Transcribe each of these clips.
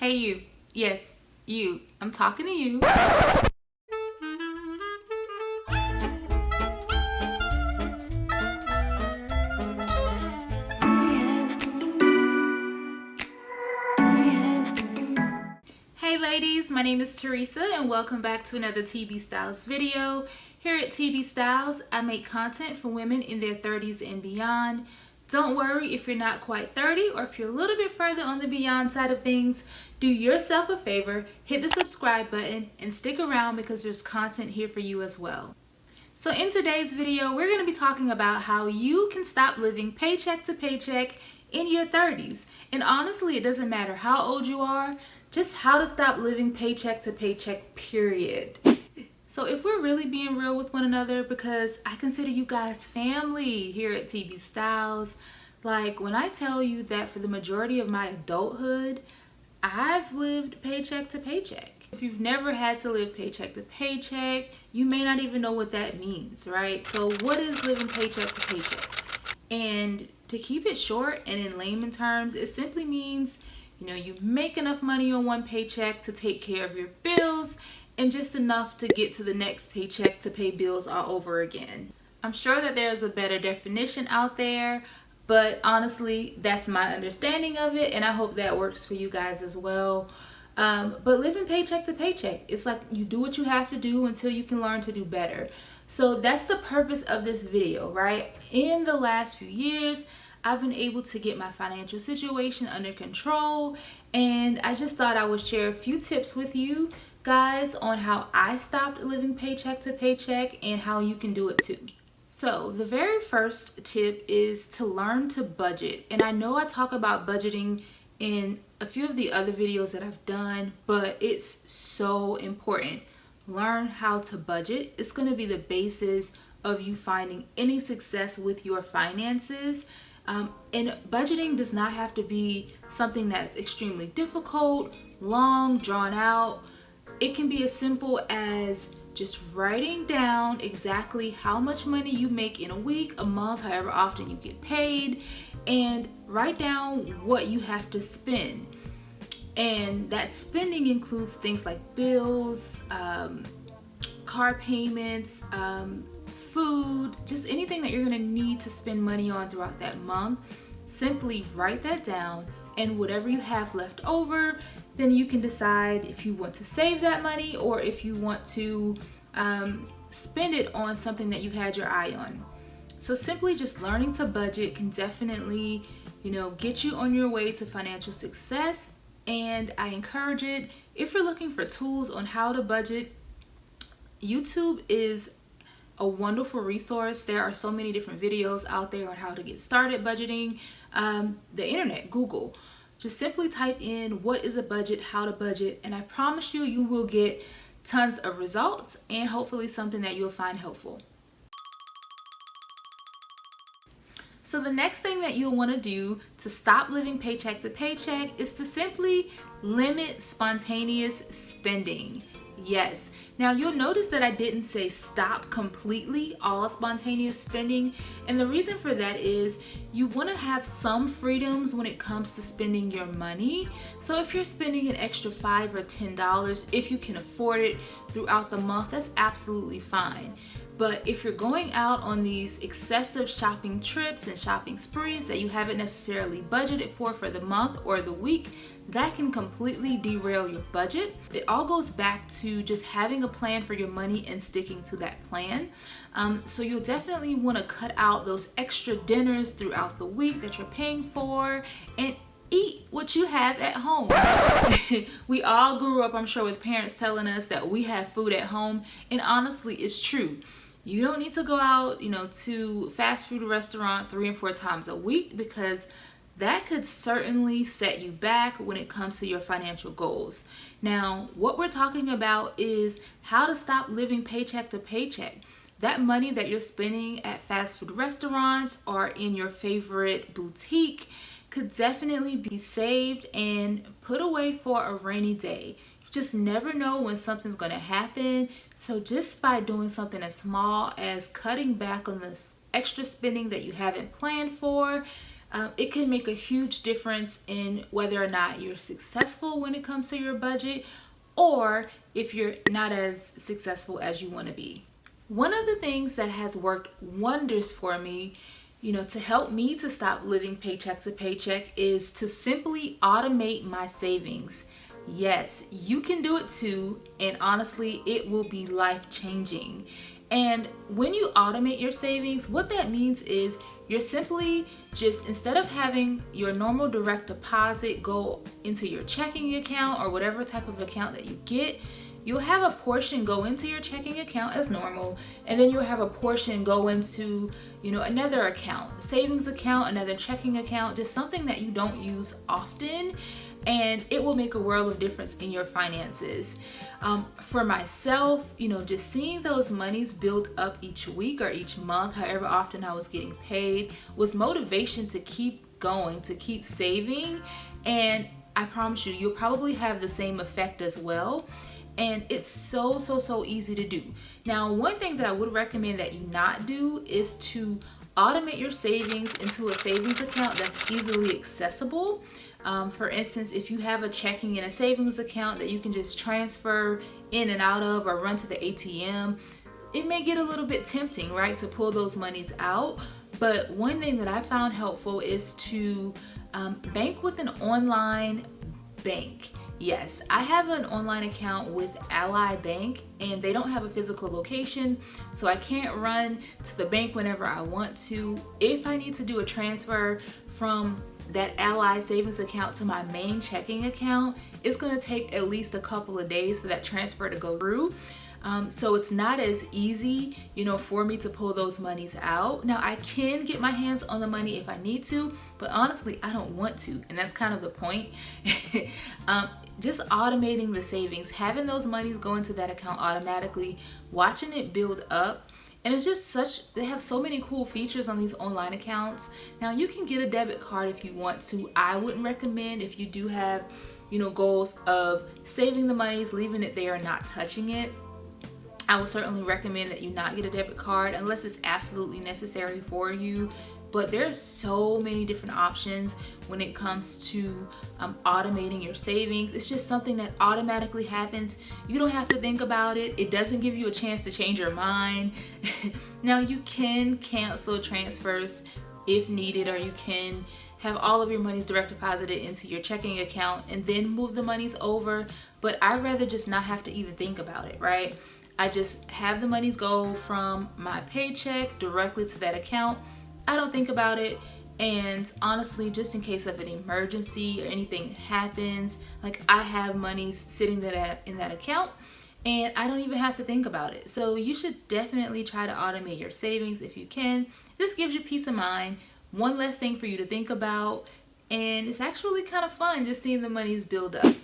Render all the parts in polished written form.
Hey you. Yes, you. I'm talking to you. Hey ladies, my name is Teresa and welcome back to another TB Styles video. Here at TB Styles, I make content for women in their 30s and beyond. Don't worry if you're not quite 30 or if you're a little bit further on the beyond side of things, do yourself a favor, hit the subscribe button and stick around because there's content here for you as well. So in today's video, we're going to be talking about how you can stop living paycheck to paycheck in your 30s. And honestly, it doesn't matter how old you are, just how to stop living paycheck to paycheck, period. So if we're really being real with one another, because I consider you guys family here at TB Styles, like when I tell you that for the majority of my adulthood, I've lived paycheck to paycheck. If you've never had to live paycheck to paycheck, you may not even know what that means, right? So what is living paycheck to paycheck? And to keep it short and in layman terms, it simply means, you make enough money on one paycheck to take care of your bills and just enough to get to the next paycheck to pay bills all over again. I'm sure that there's a better definition out there, but honestly, that's my understanding of it, and I hope that works for you guys as well. But living paycheck to paycheck, it's like you do what you have to do until you can learn to do better. So that's the purpose of this video, right? In the last few years, I've been able to get my financial situation under control, and I just thought I would share a few tips with you guys on how I stopped living paycheck to paycheck and how you can do it too. So the very first tip is to learn to budget. And I know I talk about budgeting in a few of the other videos that I've done, but it's so important. Learn how to budget. It's going to be the basis of you finding any success with your finances. And budgeting does not have to be something that's extremely difficult, long, drawn out. It can be as simple as just writing down exactly how much money you make in a week, a month, however often you get paid, and write down what you have to spend. And that spending includes things like bills, car payments, food, just anything that you're going to need to spend money on throughout that month. Simply write that down, and whatever you have left over, then you can decide if you want to save that money or if you want to spend it on something that you had your eye on. So simply just learning to budget can definitely, get you on your way to financial success. And I encourage it. If you're looking for tools on how to budget, YouTube is a wonderful resource. There are so many different videos out there on how to get started budgeting. The internet, Google, just simply type in what is a budget, how to budget, and I promise you, you will get tons of results and hopefully something that you'll find helpful. So the next thing that you'll want to do to stop living paycheck to paycheck is to simply limit spontaneous spending. Yes. Now you'll notice that I didn't say stop completely all spontaneous spending, and the reason for that is you want to have some freedoms when it comes to spending your money. So if you're spending an extra $5 or $10, if you can afford it throughout the month, that's absolutely fine. But if you're going out on these excessive shopping trips and shopping sprees that you haven't necessarily budgeted for the month or the week, that can completely derail your budget. It all goes back to just having a plan for your money and sticking to that plan. So you'll definitely want to cut out those extra dinners throughout the week that you're paying for and eat what you have at home. We all grew up, I'm sure, with parents telling us that we have food at home, and honestly, it's true. You don't need to go out, to fast food restaurant 3 and 4 times a week, because that could certainly set you back when it comes to your financial goals. Now, what we're talking about is how to stop living paycheck to paycheck. That money that you're spending at fast food restaurants or in your favorite boutique could definitely be saved and put away for a rainy day. You just never know when something's going to happen. So just by doing something as small as cutting back on this extra spending that you haven't planned for, it can make a huge difference in whether or not you're successful when it comes to your budget, or if you're not as successful as you want to be. One of the things that has worked wonders for me, to help me to stop living paycheck to paycheck, is to simply automate my savings. Yes, you can do it too, and honestly, it will be life changing. And when you automate your savings, what that means is you're simply just, instead of having your normal direct deposit go into your checking account or whatever type of account that you get, you'll have a portion go into your checking account as normal, and then you'll have a portion go into, another account, savings account, another checking account, just something that you don't use often, and it will make a world of difference in your finances. For myself, just seeing those monies build up each week or each month, however often I was getting paid, was motivation to keep going, to keep saving. And I promise you, you'll probably have the same effect as well. And it's so easy to do. Now, one thing that I would recommend that you not do is to automate your savings into a savings account that's easily accessible. For instance, if you have a checking and a savings account that you can just transfer in and out of or run to the ATM, it may get a little bit tempting, right, to pull those monies out. But one thing that I found helpful is to bank with an online bank. Yes, I have an online account with Ally Bank, and they don't have a physical location, so I can't run to the bank whenever I want to. If I need to do a transfer from that Ally savings account to my main checking account, it's going to take at least a couple of days for that transfer to go through. So it's not as easy, for me to pull those monies out. Now, I can get my hands on the money if I need to, but honestly, I don't want to, and that's kind of the point. Just automating the savings, having those monies go into that account automatically, watching it build up. And it's just they have so many cool features on these online accounts. Now, you can get a debit card if you want to. I wouldn't recommend, if you do have, goals of saving the monies, leaving it there and not touching it. I would certainly recommend that you not get a debit card unless it's absolutely necessary for you. But there's so many different options when it comes to automating your savings. It's just something that automatically happens. You don't have to think about it. It doesn't give you a chance to change your mind. Now, you can cancel transfers if needed, or you can have all of your monies direct deposited into your checking account and then move the monies over. But I'd rather just not have to even think about it, right? I just have the monies go from my paycheck directly to that account. I don't think about it, and honestly, just in case of an emergency or anything happens, like, I have monies sitting there in that account, and I don't even have to think about it. So you should definitely try to automate your savings if you can. This gives you peace of mind, one less thing for you to think about, and it's actually kind of fun just seeing the monies build up.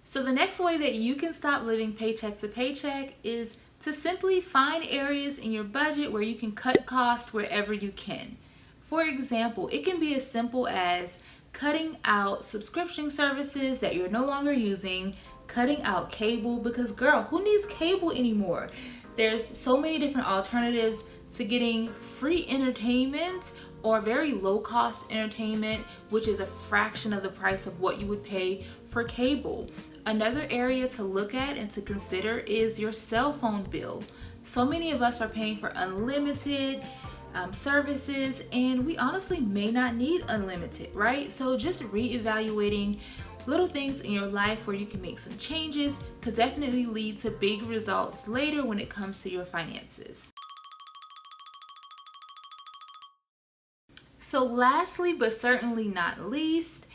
So the next way that you can stop living paycheck to paycheck is to simply find areas in your budget where you can cut costs wherever you can. For example, it can be as simple as cutting out subscription services that you're no longer using, cutting out cable, because girl, who needs cable anymore? There's so many different alternatives to getting free entertainment or very low cost entertainment, which is a fraction of the price of what you would pay for cable. Another area to look at and to consider is your cell phone bill. So many of us are paying for unlimited services, and we honestly may not need unlimited, right? So just reevaluating little things in your life where you can make some changes could definitely lead to big results later when it comes to your finances. So lastly, but certainly not least,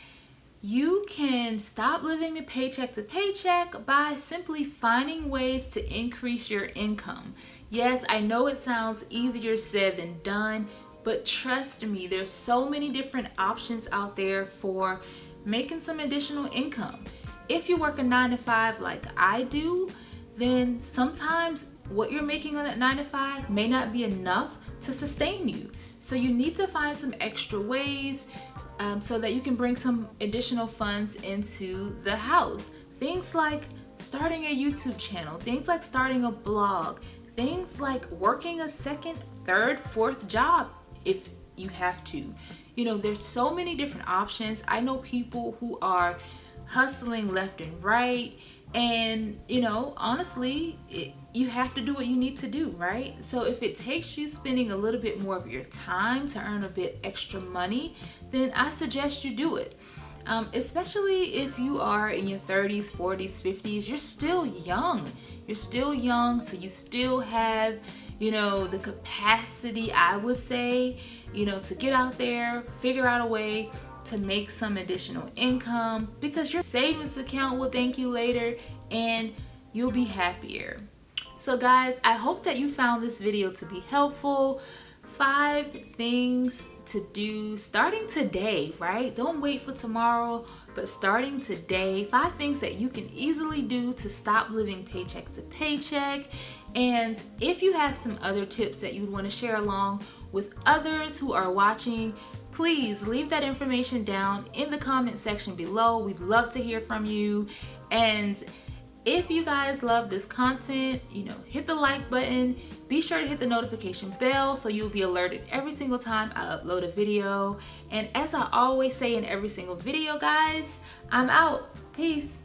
you can stop living paycheck to paycheck by simply finding ways to increase your income. Yes, I know it sounds easier said than done, but trust me, there's so many different options out there for making some additional income. If you work a 9-to-5 like I do, then sometimes what you're making on that 9-to-5 may not be enough to sustain you. So you need to find some extra ways so that you can bring some additional funds into the house. Things like starting a YouTube channel, things like starting a blog, things like working a second, third, fourth job if you have to. You know, there's so many different options. I know people who are hustling left and right, and you know, honestly, you have to do what you need to do, right? So if it takes you spending a little bit more of your time to earn a bit extra money, then I suggest you do it. Especially if you are in your 30s, 40s, 50s, you're still young. You're still young, so you still have, you know, the capacity, I would say, you know, to get out there, figure out a way to make some additional income, because your savings account will thank you later and you'll be happier. So guys, I hope that you found this video to be helpful. 5 things to do starting today, right? Don't wait for tomorrow, but starting today. 5 things that you can easily do to stop living paycheck to paycheck. And if you have some other tips that you'd want to share along with others who are watching, please leave that information down in the comment section below. We'd love to hear from you. And if you guys love this content, you know, hit the like button. Be sure to hit the notification bell so you'll be alerted every single time I upload a video. And as I always say in every single video, guys, I'm out. Peace.